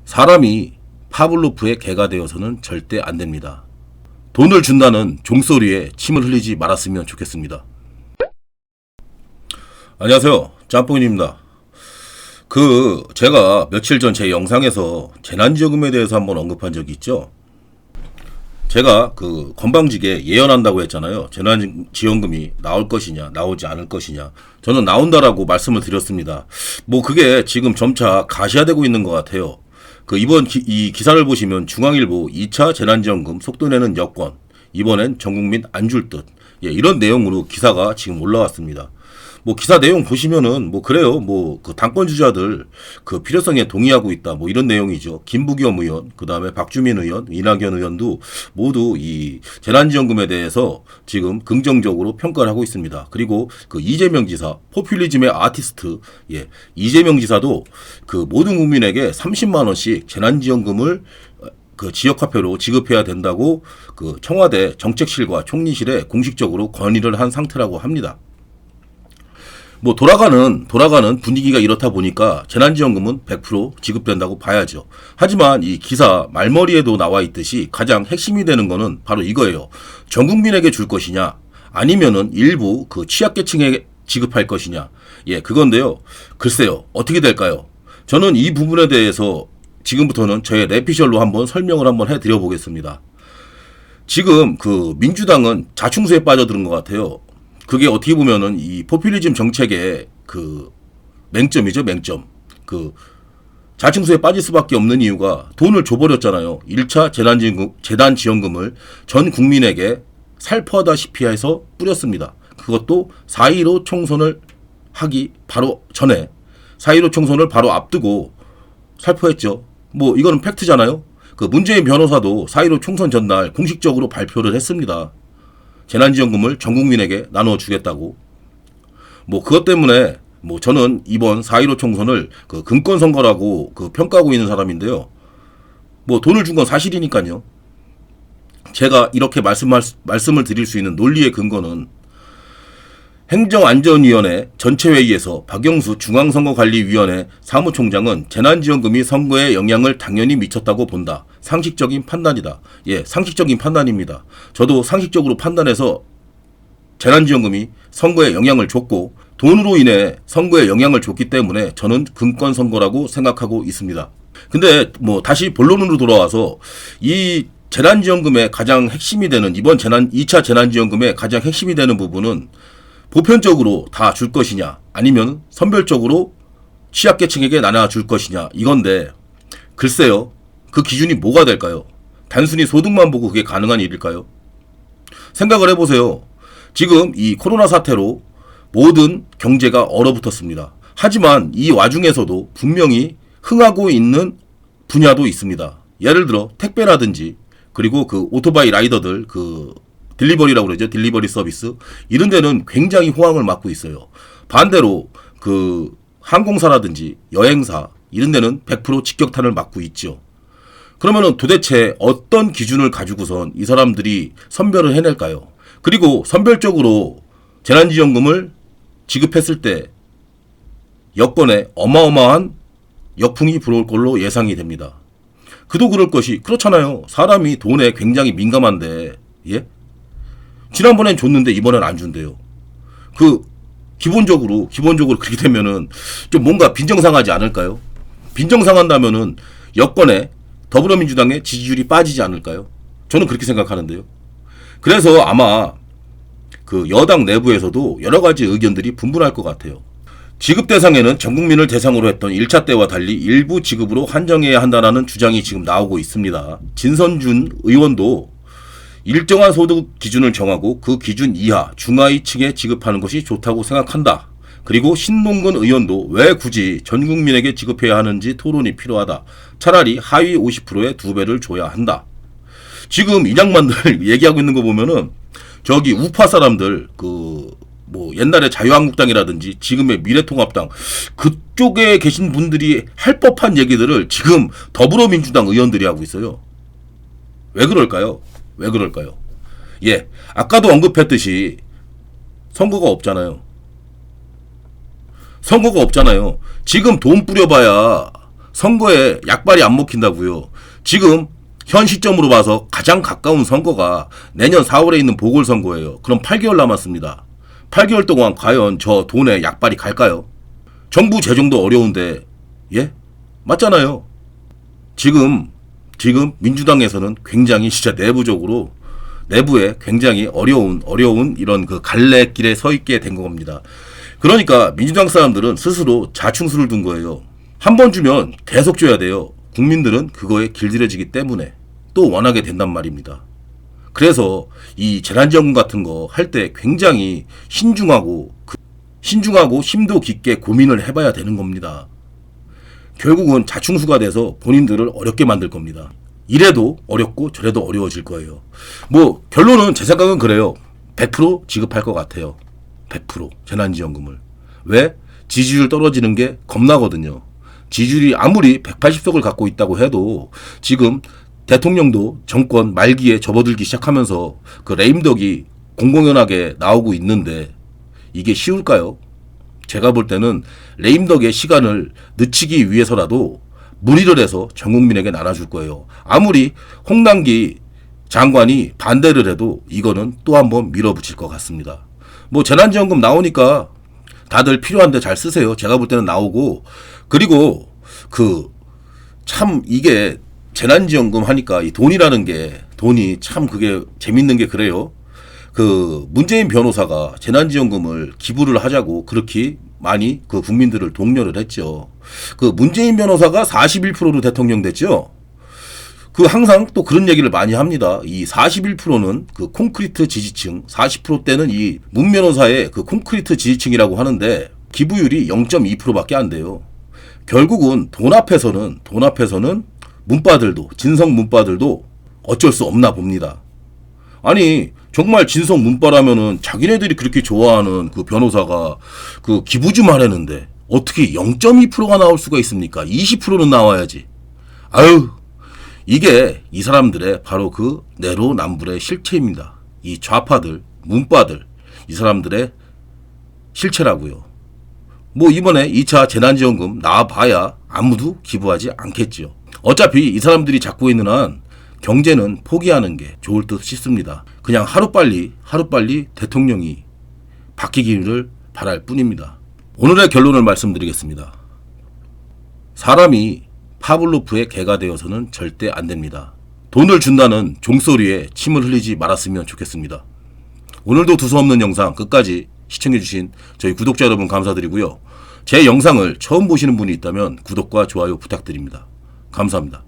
사람이 파블로프의 개가 되어서는 절대 안 됩니다. 돈을 준다는 종소리에 침을 흘리지 말았으면 좋겠습니다. 안녕하세요. 짬뽕입니다. 제가 며칠 전 제 영상에서 재난지원금에 대해서 한번 언급한 적이 있죠. 제가 건방지게 예언한다고 했잖아요. 재난지원금이 나올 것이냐, 나오지 않을 것이냐. 저는 나온다라고 말씀을 드렸습니다. 그게 지금 점차 가시화되고 있는 것 같아요. 이번 이 기사를 보시면 중앙일보 2차 재난지원금 속도내는 여권, 이번엔 전국민 안 줄 듯. 이런 내용으로 기사가 지금 올라왔습니다. 기사 내용 보시면은 그래요. 당권 주자들 필요성에 동의하고 있다. 이런 내용이죠. 김부겸 의원, 그다음에 박주민 의원, 이낙연 의원도 모두 이 재난지원금에 대해서 지금 긍정적으로 평가를 하고 있습니다. 그리고 이재명 지사, 포퓰리즘의 아티스트, 이재명 지사도 모든 국민에게 30만 원씩 재난지원금을 지역화폐로 지급해야 된다고 청와대 정책실과 총리실에 공식적으로 건의를 한 상태라고 합니다. 돌아가는 분위기가 이렇다 보니까 재난지원금은 100% 지급된다고 봐야죠. 하지만 이 기사 말머리에도 나와 있듯이 가장 핵심이 되는 거는 바로 이거예요. 전 국민에게 줄 것이냐, 아니면은 일부 취약계층에 지급할 것이냐. 그건데요. 글쎄요. 어떻게 될까요? 저는 이 부분에 대해서 지금부터는 저의 뇌피셜로 한번 설명을 한번 해드려 보겠습니다. 지금 민주당은 자충수에 빠져드는 것 같아요. 그게 어떻게 보면은 이 포퓰리즘 정책의 맹점이죠, 맹점. 자충수에 빠질 수밖에 없는 이유가 돈을 줘버렸잖아요. 1차 재난지원금을 전 국민에게 살포하다시피 해서 뿌렸습니다. 그것도 4.15 총선을 하기 바로 전에 4.15 총선을 바로 앞두고 살포했죠. 이거는 팩트잖아요. 문재인 변호사도 4.15 총선 전날 공식적으로 발표를 했습니다. 재난지원금을 전 국민에게 나눠주겠다고. 그것 때문에 저는 이번 4.15 총선을 금권선거라고 평가하고 있는 사람인데요. 돈을 준 건 사실이니까요. 제가 이렇게 말씀을 드릴 수 있는 논리의 근거는 행정안전위원회 전체회의에서 박영수 중앙선거관리위원회 사무총장은 재난지원금이 선거에 영향을 당연히 미쳤다고 본다. 상식적인 판단이다. 상식적인 판단입니다. 저도 상식적으로 판단해서 재난지원금이 선거에 영향을 줬고 돈으로 인해 선거에 영향을 줬기 때문에 저는 금권선거라고 생각하고 있습니다. 근데 다시 본론으로 돌아와서 이 재난지원금의 가장 핵심이 되는 이번 2차 재난지원금의 가장 핵심이 되는 부분은 보편적으로 다 줄 것이냐, 아니면 선별적으로 취약계층에게 나눠줄 것이냐, 이건데 글쎄요. 그 기준이 뭐가 될까요? 단순히 소득만 보고 그게 가능한 일일까요? 생각을 해보세요. 지금 이 코로나 사태로 모든 경제가 얼어붙었습니다. 하지만 이 와중에서도 분명히 흥하고 있는 분야도 있습니다. 예를 들어 택배라든지, 그리고 오토바이 라이더들 딜리버리라고 그러죠. 딜리버리 서비스. 이런 데는 굉장히 호황을 맞고 있어요. 반대로 항공사라든지 여행사 이런 데는 100% 직격탄을 맞고 있죠. 그러면은 도대체 어떤 기준을 가지고선 이 사람들이 선별을 해낼까요? 그리고 선별적으로 재난지원금을 지급했을 때 여권에 어마어마한 역풍이 불어올 걸로 예상이 됩니다. 그도 그럴 것이 그렇잖아요. 사람이 돈에 굉장히 민감한데 지난번엔 줬는데 이번엔 안 준대요. 기본적으로 그렇게 되면은 좀 뭔가 빈정상하지 않을까요? 빈정상한다면은 여권에 더불어민주당의 지지율이 빠지지 않을까요? 저는 그렇게 생각하는데요. 그래서 아마 여당 내부에서도 여러 가지 의견들이 분분할 것 같아요. 지급 대상에는 전 국민을 대상으로 했던 1차 때와 달리 일부 지급으로 한정해야 한다는 주장이 지금 나오고 있습니다. 진선준 의원도 일정한 소득 기준을 정하고 그 기준 이하 중하위층에 지급하는 것이 좋다고 생각한다. 그리고 신동근 의원도 왜 굳이 전 국민에게 지급해야 하는지 토론이 필요하다. 차라리 하위 50%의 2배를 줘야 한다. 지금 인양만들 얘기하고 있는 거 보면은 저기 우파 사람들 옛날에 자유한국당이라든지 지금의 미래통합당 그쪽에 계신 분들이 할 법한 얘기들을 지금 더불어민주당 의원들이 하고 있어요. 왜 그럴까요? 아까도 언급했듯이 선거가 없잖아요. 지금 돈 뿌려봐야 선거에 약발이 안 먹힌다고요. 지금 현 시점으로 봐서 가장 가까운 선거가 내년 4월에 있는 보궐선거예요. 그럼 8개월 남았습니다. 8개월 동안 과연 저 돈에 약발이 갈까요? 정부 재정도 어려운데, 예? 맞잖아요. 지금 민주당에서는 굉장히 진짜 내부에 굉장히 어려운 이런 그 갈래길에 서 있게 된 겁니다. 그러니까 민주당 사람들은 스스로 자충수를 둔 거예요. 한 번 주면 계속 줘야 돼요. 국민들은 그거에 길들여지기 때문에 또 원하게 된단 말입니다. 그래서 이 재난지원금 같은 거 할 때 굉장히 신중하고 심도 깊게 고민을 해봐야 되는 겁니다. 결국은 자충수가 돼서 본인들을 어렵게 만들 겁니다. 이래도 어렵고 저래도 어려워질 거예요. 뭐 결론은 제 생각은 그래요. 100% 지급할 것 같아요. 100% 재난지원금을. 왜? 지지율 떨어지는 게 겁나거든요. 지지율이 아무리 180석을 갖고 있다고 해도 지금 대통령도 정권 말기에 접어들기 시작하면서 그 레임덕이 공공연하게 나오고 있는데 이게 쉬울까요? 제가 볼 때는 레임덕의 시간을 늦추기 위해서라도 무리를 해서 전 국민에게 나눠줄 거예요. 아무리 홍남기 장관이 반대를 해도 이거는 또 한번 밀어붙일 것 같습니다. 뭐 재난지원금 나오니까 다들 필요한데 잘 쓰세요. 제가 볼 때는 나오고, 그리고 참 이게 재난지원금 하니까 이 돈이 참 그게 재밌는 게 그래요. 문재인 변호사가 재난지원금을 기부를 하자고 그렇게 많이 국민들을 독려를 했죠. 문재인 변호사가 41%로 대통령 됐죠. 항상 또 그런 얘기를 많이 합니다. 이 41%는 콘크리트 지지층, 40%대는 이 문 변호사의 콘크리트 지지층이라고 하는데 기부율이 0.2%밖에 안 돼요. 결국은 돈 앞에서는 문바들도, 진성 문바들도 어쩔 수 없나 봅니다. 아니, 정말 진성 문바라면은 자기네들이 그렇게 좋아하는 변호사가 기부 좀 하려는데 어떻게 0.2%가 나올 수가 있습니까? 20%는 나와야지. 아유, 이게 이 사람들의 바로 내로남불의 실체입니다. 이 좌파들, 문바들, 이 사람들의 실체라고요. 뭐 이번에 2차 재난지원금 나와봐야 아무도 기부하지 않겠죠. 어차피 이 사람들이 잡고 있는 한 경제는 포기하는 게 좋을 듯 싶습니다. 그냥 하루빨리 대통령이 바뀌기를 바랄 뿐입니다. 오늘의 결론을 말씀드리겠습니다. 사람이 파블로프의 개가 되어서는 절대 안 됩니다. 돈을 준다는 종소리에 침을 흘리지 말았으면 좋겠습니다. 오늘도 두서없는 영상 끝까지 시청해주신 저희 구독자 여러분 감사드리고요. 제 영상을 처음 보시는 분이 있다면 구독과 좋아요 부탁드립니다. 감사합니다.